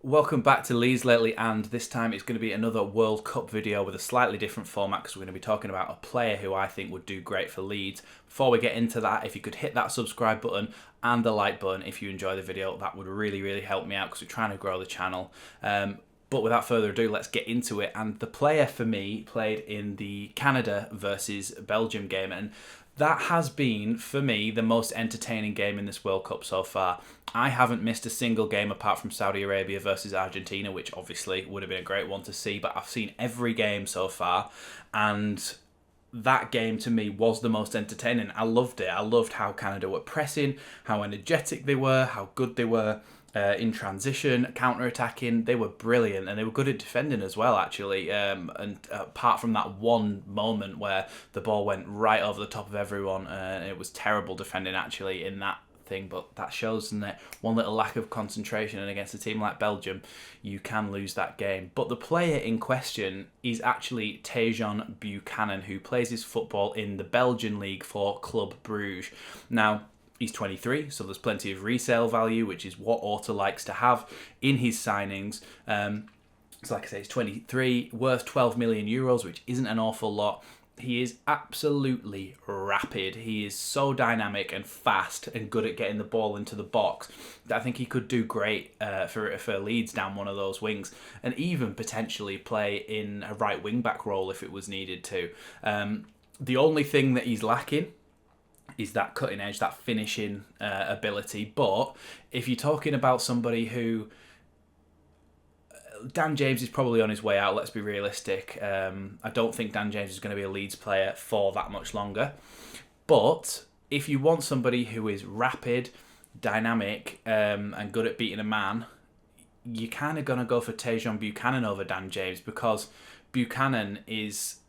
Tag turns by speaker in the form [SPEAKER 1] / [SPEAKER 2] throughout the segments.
[SPEAKER 1] Welcome back to Leeds Lately, and this time it's going to be another World Cup video with a slightly different format because we're going to be talking about a player who I think would do great for Leeds. Before we get into that, if you could hit that subscribe button and the like button if you enjoy the video, that would really help me out because we're trying to grow the channel. But without further ado, let's get into it. And the player for me played in the Canada versus Belgium game, and that has been, for me, the most entertaining game in this World Cup so far. I haven't missed a single game apart from Saudi Arabia versus Argentina, which obviously would have been a great one to see, but I've seen every game so far, and that game to me was the most entertaining. I loved it. I loved how Canada were pressing, how energetic they were, how good they were in transition, counter-attacking. They were brilliant, and they were good at defending as well, actually. And apart from that one moment where the ball went right over the top of everyone, it was terrible defending, actually, in that thing, but that shows, doesn't it? One little lack of concentration, and against a team like Belgium, you can lose that game. But the player in question is actually Tajon Buchanan, who plays his football in the Belgian league for Club Bruges. Now, he's 23, so there's plenty of resale value, which is what Orta likes to have in his signings. So like I say, he's 23, worth 12 million euros, which isn't an awful lot. He is absolutely rapid. He is so dynamic and fast and good at getting the ball into the box that I think he could do great for Leeds down one of those wings, and even potentially play in a right wing back role if it was needed to. The only thing that he's lacking is that cutting edge, that finishing ability. But if you're talking about somebody who... Dan James is probably on his way out, let's be realistic. I don't think Dan James is going to be a Leeds player for that much longer. But if you want somebody who is rapid, dynamic, and good at beating a man, you're kind of going to go for Tajon Buchanan over Dan James, because Buchanan is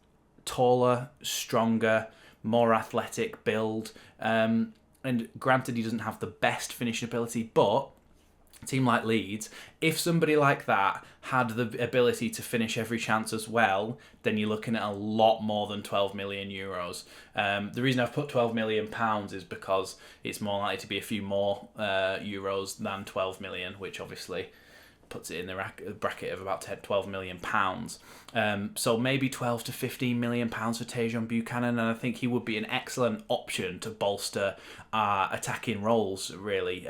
[SPEAKER 1] taller, stronger, more athletic build. And granted, he doesn't have the best finishing ability, but a team like Leeds, if somebody like that had the ability to finish every chance as well, then you're looking at a lot more than 12 million euros. The reason I've put 12 million pounds is because it's more likely to be a few more euros than 12 million, which obviously puts it in the bracket of about 12 million pounds. So maybe 12 to 15 million pounds for Tajon Buchanan, and I think he would be an excellent option to bolster our attacking roles, really.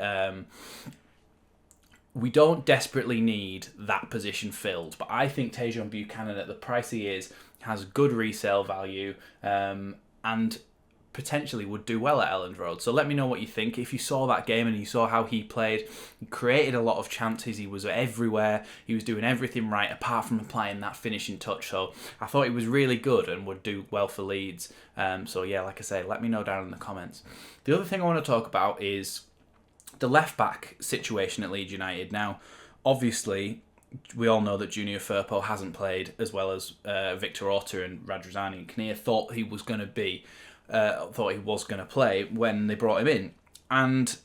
[SPEAKER 1] We don't desperately need that position filled, but I think Tajon Buchanan, at the price he is, has good resale value, and potentially would do well at Elland Road. So let me know what you think. If you saw that game and you saw how he played, he created a lot of chances, he was everywhere, he was doing everything right apart from applying that finishing touch. So I thought he was really good and would do well for Leeds. So yeah, like I say, let me know down in the comments. The other thing I want to talk about is the left-back situation at Leeds United. Now, obviously, we all know that Junior Firpo hasn't played as well as Victor Orta and Radrizzani and Kinnear thought he was going to play when they brought him in. And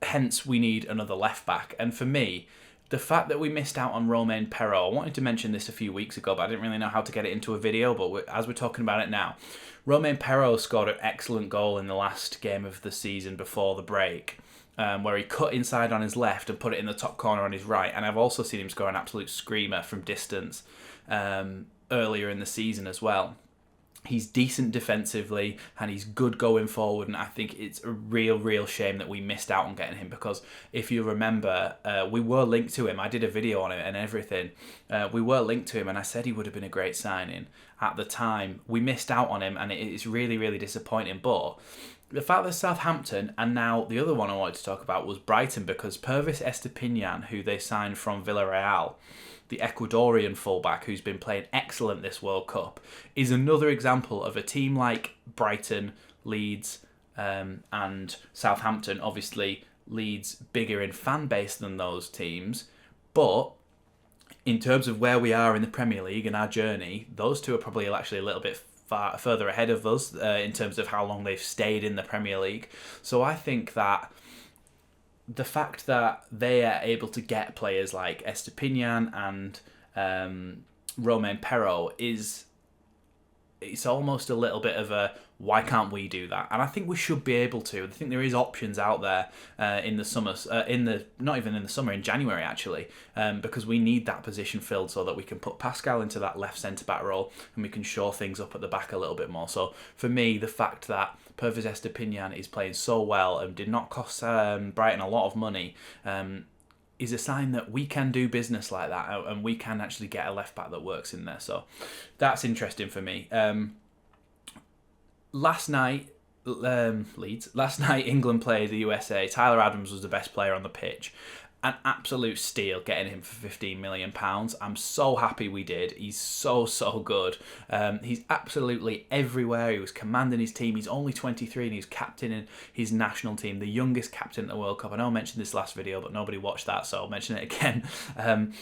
[SPEAKER 1] hence, we need another left-back. And for me, the fact that we missed out on Romain Perraud, I wanted to mention this a few weeks ago, but I didn't really know how to get it into a video, but as we're talking about it now, Romain Perraud scored an excellent goal in the last game of the season before the break, where he cut inside on his left and put it in the top corner on his right. And I've also seen him score an absolute screamer from distance earlier in the season as well. He's decent defensively and he's good going forward, and I think it's a real shame that we missed out on getting him, because if you remember, we were linked to him. I did a video on it and everything. We were linked to him and I said he would have been a great signing at the time. We missed out on him and it's really disappointing, but the fact that Southampton, and now the other one I wanted to talk about was Brighton, because Pervis Estupiñán, who they signed from Villarreal, the Ecuadorian fullback who's been playing excellent this World Cup, is another example of a team like Brighton, Leeds, and Southampton. Obviously, Leeds bigger in fan base than those teams, but in terms of where we are in the Premier League and our journey, those two are probably actually a little bit further ahead of us in terms of how long they've stayed in the Premier League. So I think that the fact that they are able to get players like Estupiñán and Romain Perraud is it's almost a little bit of a, why can't we do that? And I think we should be able to. I think there is options out there in the summer, not even in the summer, in January actually, because we need that position filled so that we can put Pascal into that left centre back role and we can shore things up at the back a little bit more. So for me, the fact that Pervis Estupiñán is playing so well and did not cost Brighton a lot of money is a sign that we can do business like that and we can actually get a left back that works in there. So that's interesting for me. Last night, England played the USA. Tyler Adams was the best player on the pitch. An absolute steal getting him for £15 million. I'm so happy we did. He's so good. He's absolutely everywhere. He was commanding his team. He's only 23 and he's captaining his national team, the youngest captain at the World Cup. I know I mentioned this last video, but nobody watched that, so I'll mention it again.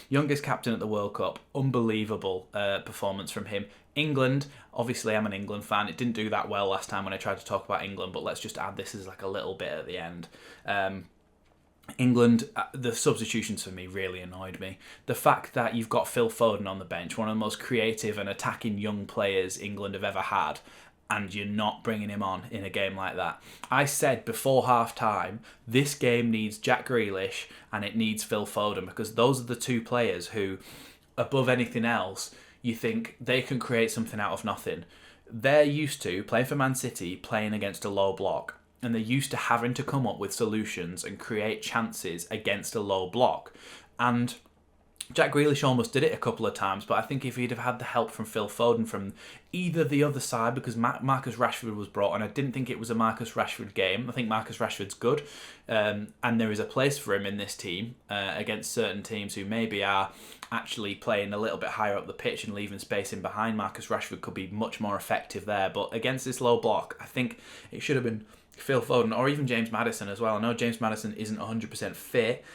[SPEAKER 1] Youngest captain at the World Cup. Unbelievable performance from him. England, obviously I'm an England fan. It didn't do that well last time when I tried to talk about England, but let's just add this as like a little bit at the end. England, the substitutions for me really annoyed me. The fact that you've got Phil Foden on the bench, one of the most creative and attacking young players England have ever had, and you're not bringing him on in a game like that. I said before half-time, this game needs Jack Grealish and it needs Phil Foden, because those are the two players who, above anything else, you think they can create something out of nothing. They're used to, playing for Man City, playing against a low block. And they're used to having to come up with solutions and create chances against a low block. And Jack Grealish almost did it a couple of times, but I think if he'd have had the help from Phil Foden from either the other side, because Marcus Rashford was brought on, I didn't think it was a Marcus Rashford game. I think Marcus Rashford's good, and there is a place for him in this team against certain teams who maybe are actually playing a little bit higher up the pitch and leaving space in behind. Marcus Rashford could be much more effective there, but against this low block, I think it should have been Phil Foden or even James Maddison as well. I know James Maddison isn't 100% fit,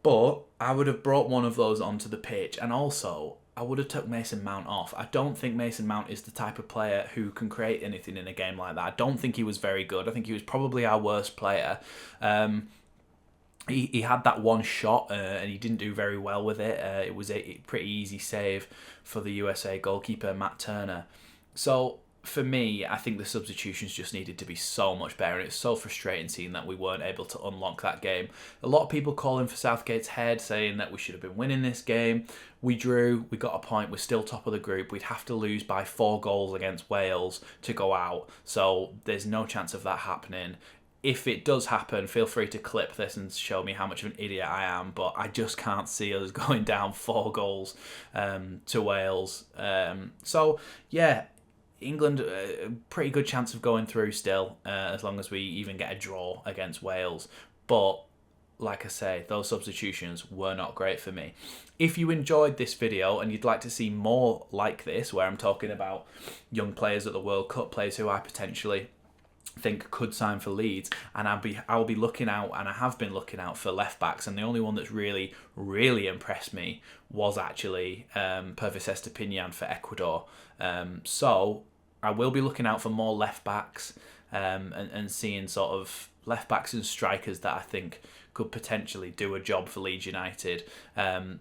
[SPEAKER 1] but I would have brought one of those onto the pitch, and also I would have took Mason Mount off. I don't think Mason Mount is the type of player who can create anything in a game like that. I don't think he was very good. I think he was probably our worst player. He had that one shot and he didn't do very well with it. It was a pretty easy save for the USA goalkeeper, Matt Turner. So for me, I think the substitutions just needed to be so much better, and it's so frustrating seeing that we weren't able to unlock that game. A lot of people calling for Southgate's head, saying that we should have been winning this game. We drew, we got a point, we're still top of the group. We'd have to lose by 4 goals against Wales to go out, so there's no chance of that happening. If it does happen, feel free to clip this and show me how much of an idiot I am, but I just can't see us going down 4 goals to Wales. So, yeah, England, a pretty good chance of going through still, as long as we even get a draw against Wales. But, like I say, those substitutions were not great for me. If you enjoyed this video and you'd like to see more like this, where I'm talking about young players at the World Cup, players who I potentially think could sign for Leeds, and I'll be looking out, and I have been looking out for left backs, and the only one that's really impressed me was actually Pervis Estupiñán for Ecuador. So I will be looking out for more left backs and seeing sort of left backs and strikers that I think could potentially do a job for Leeds United.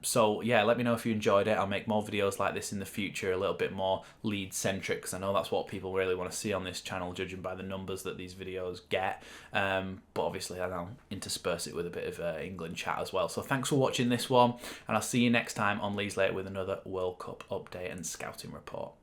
[SPEAKER 1] So yeah, let me know if you enjoyed it. I'll make more videos like this in the future, a little bit more Leeds centric, because I know that's what people really want to see on this channel, judging by the numbers that these videos get. But obviously I'll intersperse it with a bit of England chat as well. So thanks for watching this one, and I'll see you next time on Leeds Lately with another World Cup update and scouting report.